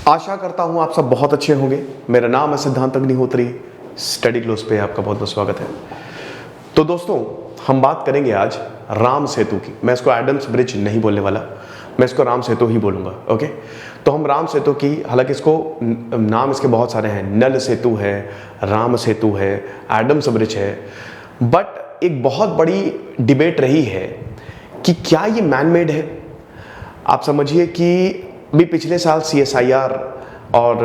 आशा करता हूँ आप सब बहुत अच्छे होंगे। मेरा नाम है सिद्धांत अग्निहोत्री। स्टडी क्लोज पे आपका बहुत बहुत स्वागत है। तो दोस्तों, हम बात करेंगे आज राम सेतु की। मैं इसको एडम्स ब्रिज नहीं बोलने वाला, मैं इसको राम सेतु ही बोलूँगा। ओके, तो हम राम सेतु की, हालांकि इसको नाम इसके बहुत सारे हैं, नल सेतु है, राम सेतु है, एडम्स ब्रिज है, बट एक बहुत बड़ी डिबेट रही है कि क्या ये मैन मेड है। आप समझिए कि भी पिछले साल CSIR और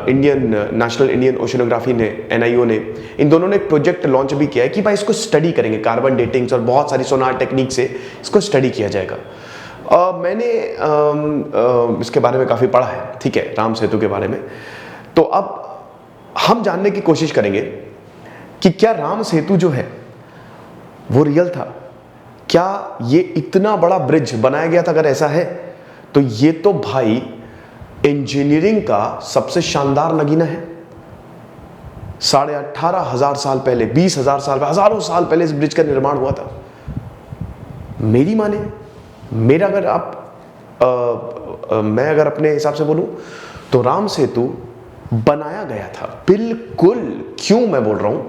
नेशनल इंडियन ओशनोग्राफी ने, NIO ने, इन दोनों ने एक प्रोजेक्ट लॉन्च भी किया है कि भाई इसको स्टडी करेंगे, कार्बन डेटिंग्स और बहुत सारी सोनार टेक्निक से इसको स्टडी किया जाएगा। मैंने इसके बारे में काफ़ी पढ़ा है, ठीक है, राम सेतु के बारे में। तो अब हम जानने की कोशिश करेंगे कि क्या राम सेतु जो है वो रियल था, क्या ये इतना बड़ा ब्रिज बनाया गया था। अगर ऐसा है तो ये तो भाई इंजीनियरिंग का सबसे शानदार नगीना है। 18,500 साल पहले, 20,000 साल पहले, हजारों साल पहले इस ब्रिज का निर्माण हुआ था। मेरी माने, मेरा अगर मैं अगर अपने हिसाब से बोलूं तो राम सेतु बनाया गया था बिल्कुल। क्यों मैं बोल रहा हूं,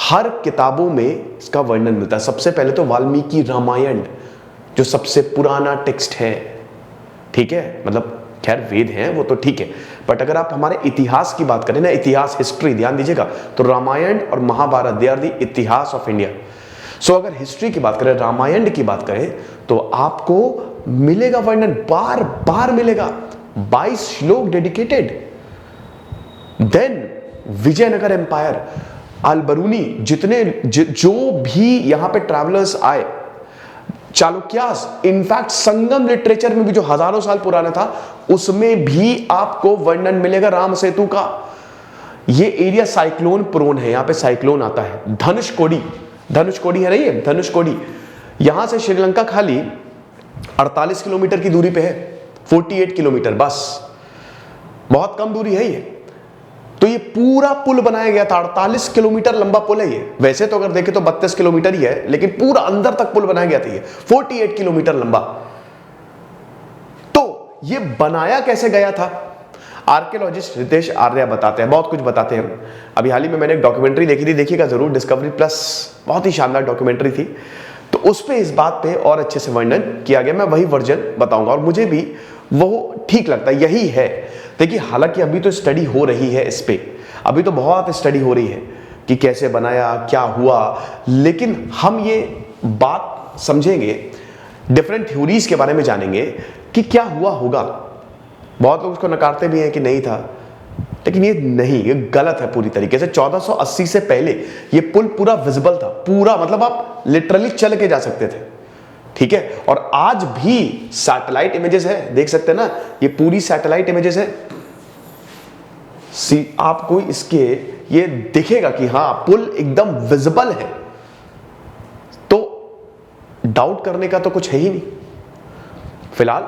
हर किताबों में इसका वर्णन मिलता है। सबसे पहले तो वाल्मीकि रामायण जो सबसे पुराना टेक्स्ट है, ठीक है, मतलब खैर वेद हैं वो तो ठीक है, बट अगर आप हमारे इतिहास की बात करें ना, इतिहास, हिस्ट्री, ध्यान दीजिएगा, तो रामायण और महाभारत दे आर द इतिहास ऑफ इंडिया। सो अगर हिस्ट्री की बात करें, रामायण की बात करें, तो आपको मिलेगा वर्णन, बार बार मिलेगा, 22 shloka dedicated. Then Vijayanagar empire, Alberuni, जो भी यहां पे ट्रैवलर्स आए, चालुक्यास, इनफैक्ट संगम लिटरेचर में भी जो हजारों साल पुराना था, उसमें भी आपको वर्णन मिलेगा राम सेतु का। ये एरिया साइक्लोन प्रोन है, यहां पे साइक्लोन आता है। धनुषकोडी, धनुषकोडी है नहीं है, धनुषकोडी, यहां से श्रीलंका खाली 48 किलोमीटर की दूरी पे है, 48 किलोमीटर, बस बहुत कम दूरी है ये। तो ये पूरा पुल बनाया गया था, 48 किलोमीटर लंबा पुल है ये। वैसे तो अगर देखें तो 32 किलोमीटर ही है, लेकिन पूरा अंदर तक पुल बनाया गया था ये, 48 किलोमीटर लंबा। तो ये बनाया कैसे गया था, आर्कियोलॉजिस्ट रितेश आर्या बताते हैं, बहुत कुछ बताते हैं। अभी हाल ही में मैंने एक डॉक्यूमेंट्री देखी थी, देखिएगा जरूर, डिस्कवरी प्लस, बहुत ही शानदार डॉक्यूमेंट्री थी। तो उस पे इस बात पे और अच्छे से वर्णन किया गया। मैं वही वर्जन बताऊंगा और मुझे भी वो ठीक लगता है, यही है। देखिए, हालांकि अभी तो स्टडी हो रही है इस पे, अभी तो बहुत स्टडी हो रही है कि कैसे बनाया, क्या हुआ, लेकिन हम ये बात समझेंगे, डिफरेंट थ्योरीज के बारे में जानेंगे कि क्या हुआ होगा। बहुत लोग उसको नकारते भी हैं कि नहीं था, लेकिन ये नहीं, ये गलत है पूरी तरीके से। 1480 से पहले ये पुल पूरा विजिबल था, पूरा, मतलब आप लिटरली चल के जा सकते थे, ठीक है। और आज भी सैटेलाइट इमेजेस है, देख सकते हैं ना, ये पूरी सैटेलाइट इमेजेस है। आपको इसके ये दिखेगा कि हाँ, पुल एकदम विजिबल है, तो डाउट करने का तो कुछ है ही नहीं। फिलहाल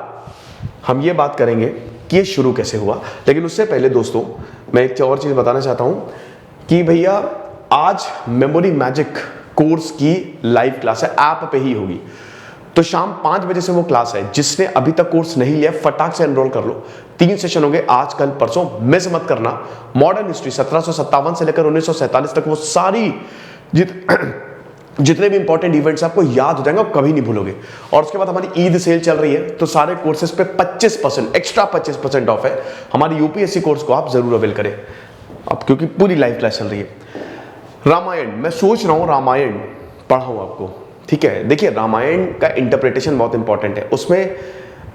हम ये बात करेंगे कि ये शुरू कैसे हुआ, लेकिन उससे पहले दोस्तों मैं एक और चीज बताना चाहता हूं कि भैया आज मेमोरी मैजिक कोर्स की लाइव क्लास है, ऐप पे ही होगी। तो शाम 5 बजे से वो क्लास है। जिसने अभी तक कोर्स नहीं लिया, फटाक से एनरोल कर लो। 3 सेशन होंगे, आज कल परसों, मिस मत करना। मॉडर्न हिस्ट्री 1757 से लेकर 1947 तक, वो सारी जितने भी इंपॉर्टेंट इवेंट्स आपको याद हो जाएंगे और कभी नहीं भूलोगे। और उसके बाद हमारी ईद सेल चल रही है, तो सारे कोर्सेज पे 25% एक्स्ट्रा 25% ऑफ है। हमारी UPSC कोर्स को आप जरूर अवेल करें अब, क्योंकि पूरी लाइव क्लास चल रही है। रामायण, मैं सोच रहा हूं रामायण पढ़ाऊं आपको, ठीक है। देखिए, रामायण का इंटरप्रिटेशन बहुत इंपॉर्टेंट है। उसमें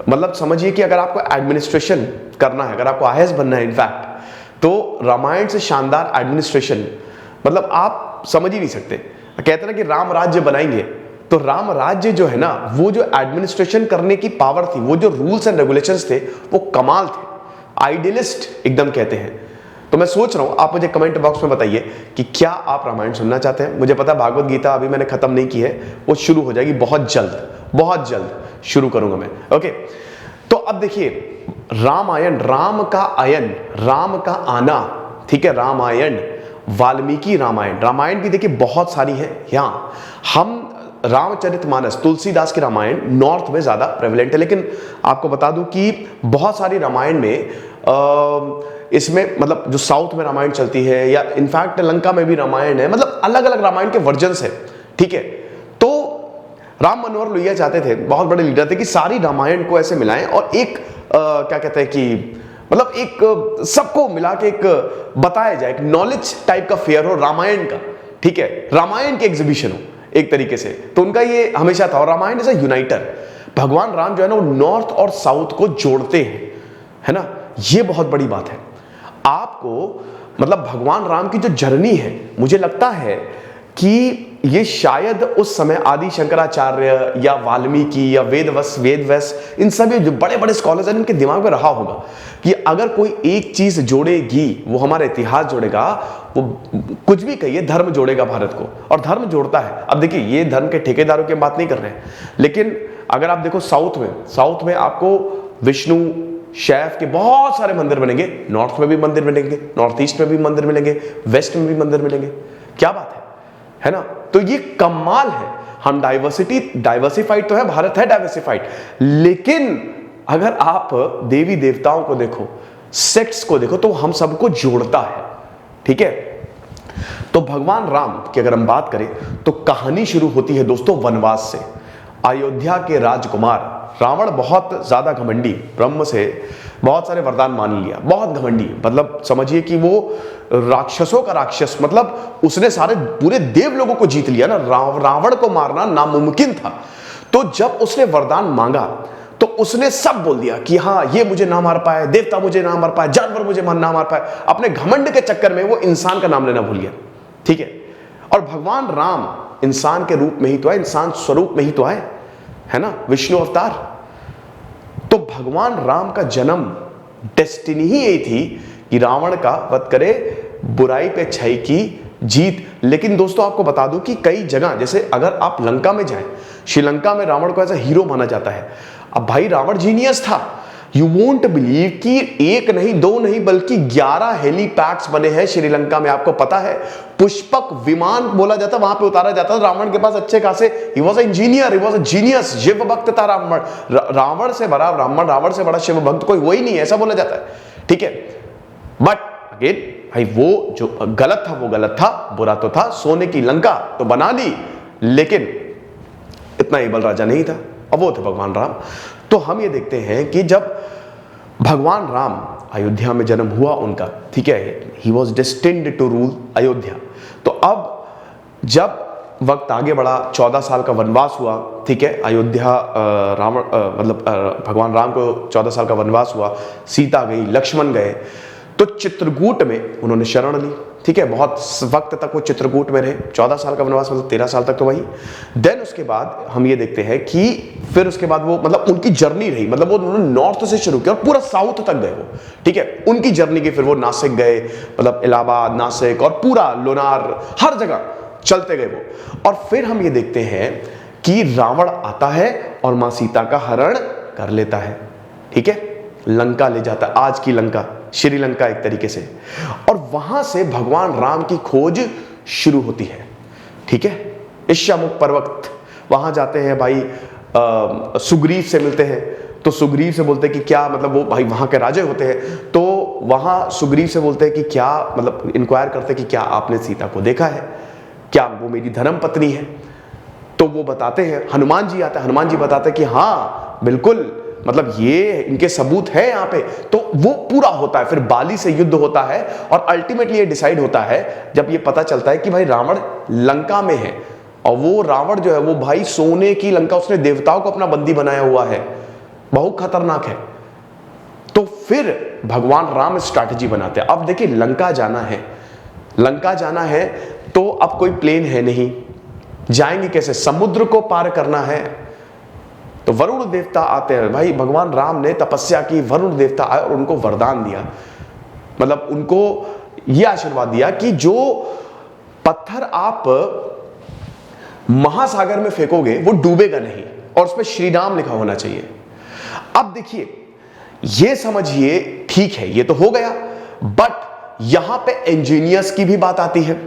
मतलब समझिए कि अगर आपको एडमिनिस्ट्रेशन करना है, अगर आपको IAS बनना है इनफैक्ट, तो रामायण से शानदार एडमिनिस्ट्रेशन मतलब आप समझ ही नहीं सकते। कहते हैं ना कि राम राज्य बनाएंगे, तो राम राज्य जो है ना, वो जो एडमिनिस्ट्रेशन करने की पावर थी, वो जो रूल्स एंड रेगुलेशंस थे, वो कमाल थे, आइडियलिस्ट एकदम कहते हैं। तो मैं सोच रहा हूं, आप मुझे कमेंट बॉक्स में बताइए कि क्या आप रामायण सुनना चाहते हैं। मुझे पता भागवत गीता अभी मैंने खत्म नहीं की है, वो शुरू हो जाएगी बहुत जल्द शुरू करूंगा मैं। ओके, तो अब देखिए, रामायण, राम का आयन, राम का आना, ठीक है, रामायण, वाल्मीकि रामायण। रामायण भी देखिए बहुत सारी है। यहां हम रामचरितमानस, तुलसीदास की रामायण नॉर्थ में ज्यादा प्रेवलेंट है, लेकिन आपको बता दूं कि बहुत सारी रामायण में इसमें मतलब जो साउथ में रामायण चलती है, या इनफैक्ट लंका में भी रामायण है, मतलब अलग अलग रामायण के वर्जन्स है, ठीक है। तो राम मनोहर लोहिया चाहते थे, बहुत बड़े लीडर थे, कि सारी रामायण को ऐसे मिलाएं और एक क्या कहते हैं कि मतलब एक सबको मिला के एक बताया जाए, एक नॉलेज टाइप का फेयर हो रामायण का, ठीक है, रामायण के एग्जीबिशन हो एक तरीके से। तो उनका ये हमेशा था, और रामायण इज अ यूनाइटर। भगवान राम जो है ना वो नॉर्थ और साउथ को जोड़ते हैं, है ना, ये बहुत बड़ी बात है। आपको मतलब भगवान राम की जो जर्नी है, मुझे लगता है कि ये शायद उस समय आदि शंकराचार्य या वाल्मीकि या वेदव्यास इन सभी जो बड़े बड़े स्कॉलर्स हैं, इनके दिमाग में रहा होगा कि अगर कोई एक चीज जोड़ेगी वो हमारा इतिहास जोड़ेगा, वो कुछ भी कहिए धर्म जोड़ेगा भारत को, और धर्म जोड़ता है। अब देखिए ये धर्म के ठेकेदारों की बात नहीं कर रहे हैं, लेकिन अगर आप देखो साउथ में आपको विष्णु शैव के बहुत सारे मंदिर बनेंगे, नॉर्थ में भी मंदिर मिलेंगे, नॉर्थ ईस्ट में भी मंदिर मिलेंगे, वेस्ट में भी मंदिर मिलेंगे। क्या बात है ना। तो ये कमाल है, हम डाइवर्सिफाइड तो है, भारत है डाइवर्सिफाइड, लेकिन अगर आप देवी देवताओं को देखो, सेक्ट्स को देखो, तो हम सबको जोड़ता है, ठीक है। तो भगवान राम की अगर हम बात करें तो कहानी शुरू होती है दोस्तों वनवास से। अयोध्या के राजकुमार रावण बहुत ज्यादा घमंडी, ब्रह्म से बहुत सारे वरदान मान लिया, बहुत घमंडी, मतलब समझिए कि वो राक्षसों का राक्षस, मतलब उसने सारे पूरे देव लोगों को जीत लिया ना। रावण को मारना नामुमकिन था। तो जब उसने वरदान मांगा तो उसने सब बोल दिया कि हाँ ये मुझे ना मार पाए, देवता मुझे ना मार पाए, जानवर मुझे ना मार पाए। अपने घमंड के चक्कर में वो इंसान का नाम लेना भूल गया, ठीक है। और भगवान राम इंसान के रूप में ही तो आए, इंसान स्वरूप में ही तो आए, है ना, विष्णु अवतार। तो भगवान राम का जन्म डेस्टिनी ही यही थी कि रावण का वध करे, बुराई पे अच्छाई की जीत। लेकिन दोस्तों आपको बता दूं कि कई जगह, जैसे अगर आप लंका में जाएं, श्रीलंका में रावण को ऐसा हीरो माना जाता है। अब भाई रावण जीनियस था, यू वोंट बिलीव कि एक नहीं दो नहीं बल्कि 11 हेलीपैड्स बने हैं श्रीलंका में। आपको पता है पुष्पक विमान बोला जाता, वहां पे उतारा जाता। रावण के पास अच्छे खासे, he was engineer, he was a genius, Shiva भक्त था रावण। रावण से बड़ा शिव भक्त कोई वही नहीं है, ऐसा बोला जाता है, ठीक है। बट अगेन भाई वो जो गलत था वो गलत था, बुरा तो था। सोने की लंका तो बना ली, लेकिन इतना एबल राजा नहीं था, अब वो थे भगवान राम। तो हम ये देखते हैं कि जब भगवान राम अयोध्या में जन्म हुआ उनका, ठीक है, he was destined to rule Ayodhya. तो अब जब वक्त आगे बढ़ा, 14 साल का वनवास हुआ, ठीक है, अयोध्या भगवान राम को 14 साल का वनवास हुआ, सीता गई, लक्ष्मण गए, तो चित्रकूट में उन्होंने शरण ली, ठीक है। बहुत वक्त तक वो चित्रकूट में रहे, 14 साल का वनवास मतलब 13 साल तक तो वही। देन उसके बाद हम ये देखते हैं कि फिर उसके बाद वो मतलब उनकी जर्नी रही, मतलब वो उन्होंने नॉर्थ से शुरू किया और पूरा साउथ तक गए वो, ठीक है। उनकी जर्नी की फिर वो नासिक गए, मतलब इलाहाबाद, नासिक और पूरा लोनार, हर जगह चलते गए वो। और फिर हम ये देखते हैं कि रावण आता है और मां सीता का हरण कर लेता है, ठीक है, लंका ले जाता है, आज की लंका, श्रीलंका एक तरीके से। और वहां से भगवान राम की खोज शुरू होती है, ठीक है। ईशामुख पर्वत, वहां जाते हैं भाई, सुग्रीव से मिलते हैं। तो सुग्रीव से बोलते हैं कि क्या, मतलब वो भाई वहां के राजे होते हैं, तो वहां सुग्रीव से बोलते हैं कि क्या, मतलब इंक्वायर करते हैं कि क्या आपने सीता को देखा है, क्या वो मेरी धर्म पत्नी है। तो वो बताते हैं, हनुमान जी आते हैं, हनुमान जी बताते हैं कि हाँ बिल्कुल, मतलब ये इनके सबूत है यहाँ पे। तो वो पूरा होता है, फिर बाली से युद्ध होता है और अल्टीमेटली ये डिसाइड होता है जब ये पता चलता है कि भाई रावण लंका में है। और वो रावण जो है वो भाई सोने की लंका, उसने देवताओं को अपना बंदी बनाया हुआ है, बहुत खतरनाक है। तो फिर भगवान राम स्ट्रैटेजी बनाते हैं। अब देखिए लंका जाना है तो अब कोई प्लेन है नहीं, जाएंगे कैसे, समुद्र को पार करना है। तो वरुण देवता आते हैं भाई, भगवान राम ने तपस्या की, वरुण देवता आए और उनको वरदान दिया, मतलब उनको यह आशीर्वाद दिया कि जो पत्थर आप महासागर में फेंकोगे वो डूबेगा नहीं, और उसमें श्री राम लिखा होना चाहिए। अब देखिए ये समझिए, ठीक है ये तो हो गया, बट यहां पे इंजीनियर्स की भी बात आती है,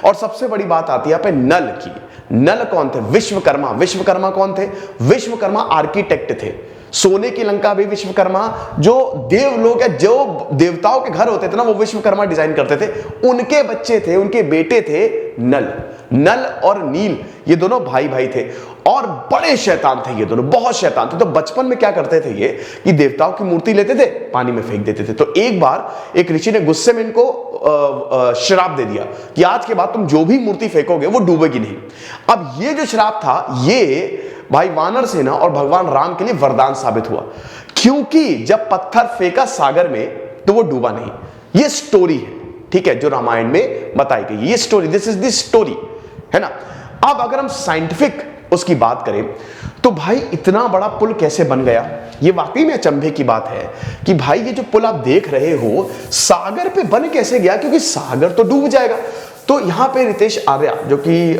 और सबसे बड़ी बात आती है यहाँ पे नल की। नल कौन थे? विश्वकर्मा। विश्वकर्मा कौन थे? विश्वकर्मा आर्किटेक्ट थे। सोने की लंका भी विश्वकर्मा, जो देवलोक है, जो देवताओं के घर होते थे ना, वो विश्वकर्मा डिजाइन करते थे। उनके बच्चे थे, उनके बेटे थे नल। नल और नील ये दोनों भाई भाई थे और बड़े शैतान थे, ये दोनों बहुत शैतान थे। तो बचपन में क्या करते थे ये कि देवताओं की मूर्ति लेते थे, पानी में फेंक देते थे। तो एक बार एक ऋषि ने गुस्से में इनको श्राप दे दिया कि आज के बाद तुम जो भी मूर्ति फेंकोगे वो डूबेगी नहीं। अब ये जो श्राप था, ये भाई वानर सेना और भगवान राम के लिए वरदान साबित हुआ, क्योंकि जब पत्थर फेंका सागर में तो वो डूबा नहीं। ये स्टोरी है, ठीक है, जो रामायण में बताई गई। ये story, this is the story, है ना। अब अगर हम साइंटिफिक उसकी बात करें तो भाई इतना बड़ा पुल कैसे बन गया, ये वाकई में अचंभे की बात है कि भाई ये जो पुल आप देख रहे हो सागर पे बन कैसे गया, क्योंकि सागर तो डूब जाएगा। तो यहां पे रितेश आर्या जो कि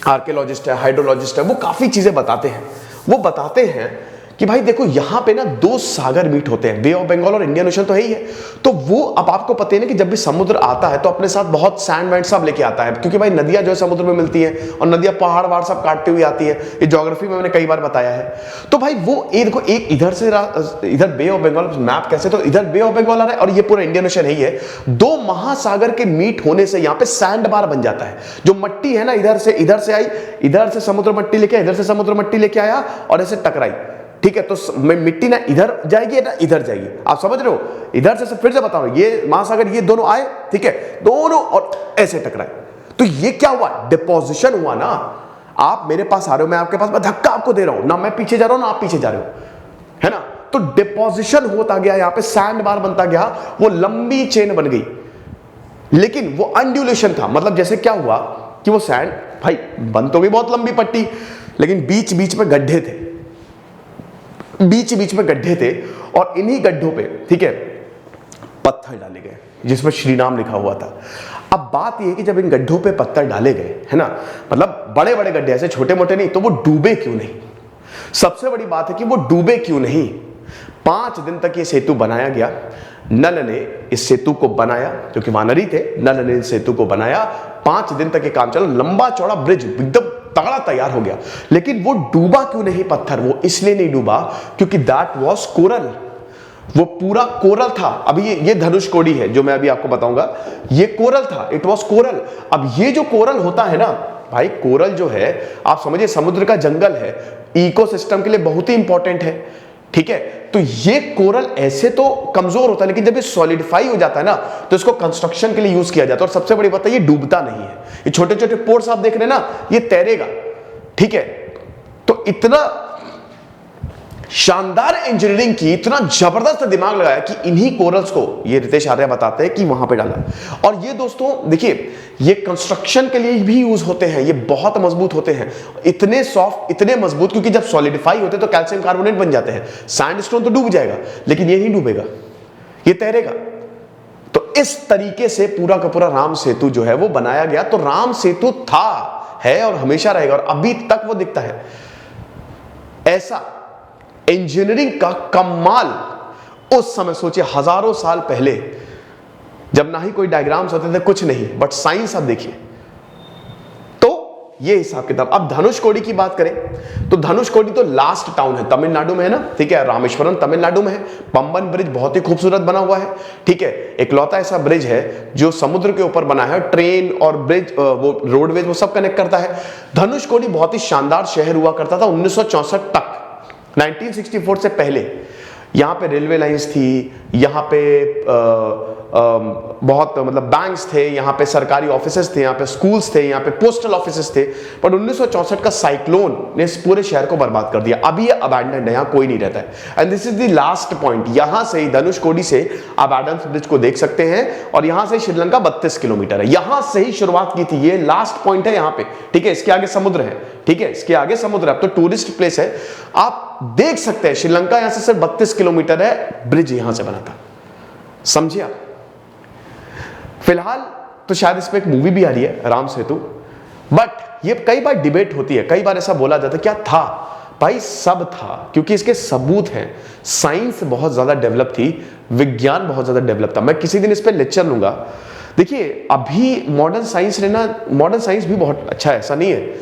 आर्कियोलॉजिस्ट है, हाइड्रोलॉजिस्ट है, वो काफी चीजें बताते हैं। वो बताते हैं कि भाई देखो यहां पे ना दो सागर मीट होते हैं, बे ऑफ बंगाल और इंडियन ओशन तो है ही है। तो वो अब आपको पता है ना कि जब भी समुद्र आता है तो अपने साथ बहुत सैंड वैंड सब लेके आता है, क्योंकि भाई नदियां जो है समुद्र में मिलती हैं और नदियां पहाड़ वहाड़ सब काटते हुए आती है। ये ज्योग्राफी में मैंने कई बार बताया है। तो भाई वो देखो एक इधर से इधर बे ऑफ बंगाल मैप कैसे, तो इधर बे ऑफ बंगाल आ रहा है और ये पूरा इंडियन ओशन ही है। दो महासागर के मीट होने से यहाँ पे सैंड बार बन जाता है। जो मट्टी है ना इधर से आई, इधर से समुद्र मट्टी लेके, इधर से समुद्र मट्टी लेके आया और ऐसे टकराई, ठीक है। तो मिट्टी ना इधर जाएगी ना इधर जाएगी, आप समझ रहे हो। इधर से फिर से बता रहा हूं, ये महासागर ये दोनों आए, ठीक है, दोनों और ऐसे टकराए। तो ये क्या हुआ? डिपोजिशन हुआ ना। आप मेरे पास आ रहे हो, मैं आपके पास, मैं धक्का आपको दे रहा हूं ना, मैं पीछे जा रहा हूं ना आप पीछे जा रहे हो, है ना। तो डिपोजिशन होता गया, यहां पे सैंड बार बनता गया, वो लंबी चेन बन गई। लेकिन वो अनड्यूलेशन था, मतलब जैसे क्या हुआ कि वो सैंड भाई बन तो गई बहुत लंबी पट्टी, लेकिन बीच बीच में गड्ढे थे, बीच बीच में गड्ढे थे और इन्हीं गड्ढों पे, ठीक है, पत्थर डाले गए जिसमें श्री राम लिखा हुआ था। अब बात यह है कि जब इन गड्ढों पे पत्थर डाले गए, है ना, मतलब बड़े बड़े गड्ढे, ऐसे छोटे मोटे नहीं, तो वो डूबे क्यों नहीं? सबसे बड़ी बात है कि वो डूबे क्यों नहीं। 5 दिन तक ये सेतु बनाया गया। नल ने इस सेतु को बनाया, क्योंकि वानरी थे, नल ने इस सेतु को बनाया। 5 दिन तक ये काम चला, लंबा चौड़ा ब्रिज एकदम तगड़ा तैयार हो गया। लेकिन वो डूबा क्यों नहीं पत्थर? वो इसलिए नहीं डूबा क्योंकि दैट वाज कोरल, वो पूरा कोरल था। अभी ये धनुषकोडी है जो मैं अभी आपको बताऊंगा, ये कोरल था, इट वाज कोरल। अब ये जो कोरल होता है ना भाई, कोरल जो है आप समझिए समुद्र का जंगल है, इकोसिस्टम के लिए बहुत ही इंपॉर्टेंट है, ठीक है। तो ये कोरल ऐसे तो कमजोर होता है, लेकिन जब ये सॉलिडिफाई हो जाता है ना तो इसको कंस्ट्रक्शन के लिए यूज किया जाता है। और सबसे बड़ी बात है ये डूबता नहीं है। ये छोटे छोटे पोर्ट्स आप देख रहे हैं ना, ये तैरेगा, ठीक है। तो इतना शानदार इंजीनियरिंग की, इतना जबरदस्त दिमाग लगाया कि इन्हीं कोरल्स को ये रितेश आर्या बताते हैं कि वहां पे डाला। और ये दोस्तों देखिए, ये कंस्ट्रक्शन के लिए भी यूज होते हैं, ये बहुत मजबूत होते हैं, इतने सॉफ्ट, इतने मजबूत, क्योंकि जब सॉलिडिफाई होते हैं तो कैल्शियम कार्बोनेट बन जाते हैं। सैंडस्टोन तो डूब जाएगा, लेकिन ये नहीं डूबेगा, ये तैरेगा। तो इस तरीके से पूरा का पूरा राम सेतु जो है वो बनाया गया। तो राम सेतु था, है और हमेशा रहेगा, और अभी तक वो दिखता है। ऐसा इंजीनियरिंग का कमाल उस समय सोचिए, हजारों साल पहले, जब ना ही कोई डायग्राम्स होते थे, कुछ नहीं, बट साइंस अब देखिए। तो ये हिसाब किताब। अब धनुषकोडी की बात करें तो धनुषकोडी तो लास्ट टाउन है, तमिलनाडु में है ना, ठीक है। रामेश्वरम तमिलनाडु में है। पंबन ब्रिज बहुत ही खूबसूरत बना हुआ है, ठीक है। इकलौता ऐसा ब्रिज है जो समुद्र के ऊपर बना है, ट्रेन और ब्रिज, वो रोडवेज, वो सब कनेक्ट करता है। धनुषकोडी बहुत ही शानदार शहर हुआ करता था 1964 तक, 1964 से पहले। यहाँ पे रेलवे लाइंस थी, यहाँ पे बहुत मतलब बैंक्स थे, यहाँ पे सरकारी ऑफिसेस थे, यहाँ पे स्कूल्स थे, यहाँ पे पोस्टल ऑफिसेस थे। पर 1964 का साइक्लोन ने इस पूरे शहर को बर्बाद कर दिया। अभी ये अबैंडन्ड है, यहाँ कोई नहीं रहता है। And this is the last point. यहाँ से धनुषकोडी से आप एडम्स ब्रिज को देख सकते हैं, और यहाँ से श्रीलंका 32 किलोमीटर है। यहाँ से ही शुरुआत की थी, ये लास्ट पॉइंट है यहाँ पे, ठीक है। इसके आगे समुद्र है, ठीक है, इसके आगे समुद्र है। अब तो टूरिस्ट प्लेस है, आप देख सकते हैं। श्रीलंका यहां से सिर्फ 32 किलोमीटर है, ब्रिज यहां से बना था, समझिए आप। फिलहाल तो शायद इस पे एक मूवी भी आ रही है, राम सेतु, बट ये कई बार डिबेट होती है, कई बार ऐसा बोला जाता है क्या था। भाई सब था, क्योंकि इसके सबूत हैं। साइंस बहुत ज्यादा डेवलप थी, विज्ञान बहुत ज्यादा डेवलप था। मैं किसी दिन इस पे लेक्चर लूंगा। देखिए अभी मॉडर्न साइंस भी बहुत अच्छा है, ऐसा नहीं है,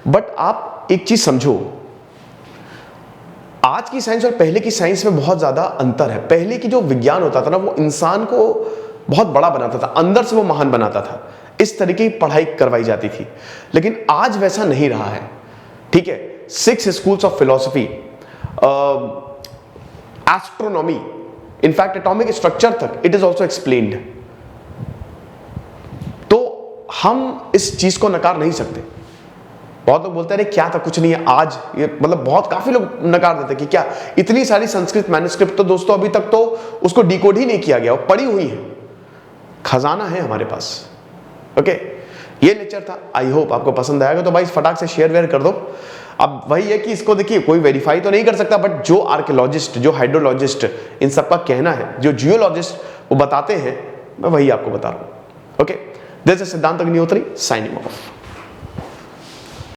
बट आप एक चीज समझो, आज की साइंस और पहले की साइंस में बहुत ज्यादा अंतर है। पहले की जो विज्ञान होता था ना, वो इंसान को बहुत बड़ा बनाता था, अंदर से वो महान बनाता था, इस तरीके की पढ़ाई करवाई जाती थी। लेकिन आज वैसा नहीं रहा है, ठीक है। 6 schools of philosophy, astronomy, in fact atomic structure तक इट इज ऑल्सो एक्सप्लेन्ड। तो हम इस चीज को नकार नहीं सकते। बहुत लोग बोलते हैं क्या था, कुछ नहीं है आज, ये मतलब बहुत काफी लोग नकार देते कि क्या इतनी सारी संस्कृत मैन्युस्क्रिप्ट, तो दोस्तों अभी तक तो उसको डिकोड ही नहीं किया गया, वो पड़ी हुई है, खजाना है हमारे पास। ओके, ये लेक्चर था, आई होप आपको पसंद आएगा। तो भाई फटाक से शेयर वेयर कर दो। अब वही है कि इसको देखिए कोई वेरीफाई तो नहीं कर सकता, बट जो आर्कियोलॉजिस्ट, जो हाइड्रोलॉजिस्ट, इन सबका कहना है, जो जियोलॉजिस्ट वो बताते हैं, मैं वही आपको बता रहा हूं। ओके, दिस इज सिद्धांत अग्निहोत्री साइनिंग ऑफ।